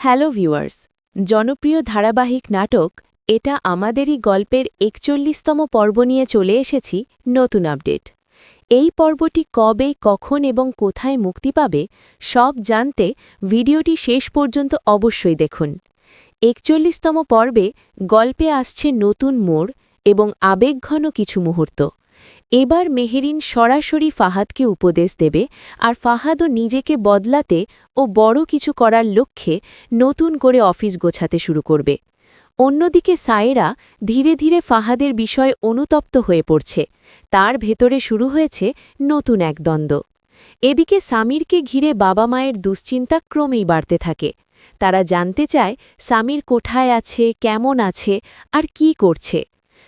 Hello viewers, জনপ্রিয় ধারাবাহিক নাটক এটা আমাদেরই গল্পের ৪১তম পর্ব নিয়ে চলে এসেছি নতুন আপডেট। এই পর্বটি কবে, কখন এবং কোথায় মুক্তি পাবে সব জানতে ভিডিওটি শেষ পর্যন্ত অবশ্যই দেখুন। ৪১তম পর্বে গল্পে আসছে নতুন মোড় এবং আবেগঘন কিছু মুহূর্ত। এবার মেহেরিন সরাসরি ফাহাদকে উপদেশ দেবে, আর ফাহাদও নিজেকে বদলাতে ও বড় কিছু করার লক্ষ্যে নতুন করে অফিস গোছাতে শুরু করবে। অন্যদিকে সায়েরা ধীরে ধীরে ফাহাদের বিষয়ে অনুতপ্ত হয়ে পড়ছে। তার ভেতরে শুরু হয়েছে নতুন এক দ্বন্দ্ব। এদিকে সামিরকে ঘিরে বাবা মায়ের দুশ্চিন্তা ক্রমেই বাড়তে থাকে। তারা জানতে চায় সামির কোথায় আছে, কেমন আছে আর কি করছে।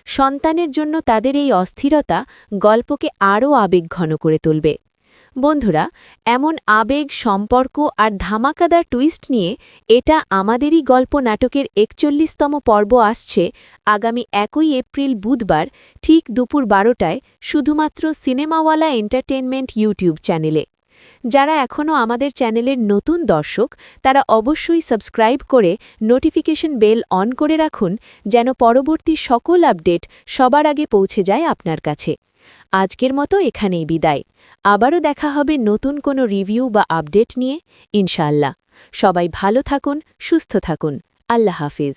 সন্তানের জন্য তাদের এই অস্থিরতা গল্পকে আরও আবেগঘন করে তুলবে। বন্ধুরা, এমন আবেগ, সম্পর্ক আর ধামাকাদার টুইস্ট নিয়ে এটা আমাদেরই গল্প নাটকের ৪১তম পর্ব আসছে আগামী ১ এপ্রিল বুধবার ঠিক দুপুর ১২টায় শুধুমাত্র সিনেমাওয়ালা এন্টারটেইনমেন্ট ইউটিউব চ্যানেলে। যারা এখনও আমাদের চ্যানেলের নতুন দর্শক তারা অবশ্যই সাবস্ক্রাইব করে নোটিফিকেশন বেল অন করে রাখুন, যেন পরবর্তী সকল আপডেট সবার আগে পৌঁছে যায় আপনার কাছে। আজকের মতো এখানেই বিদায়। আবারও দেখা হবে নতুন কোনো রিভিউ বা আপডেট নিয়ে, ইনশাআল্লাহ। সবাই ভালো থাকুন, সুস্থ থাকুন। আল্লাহ হাফিজ।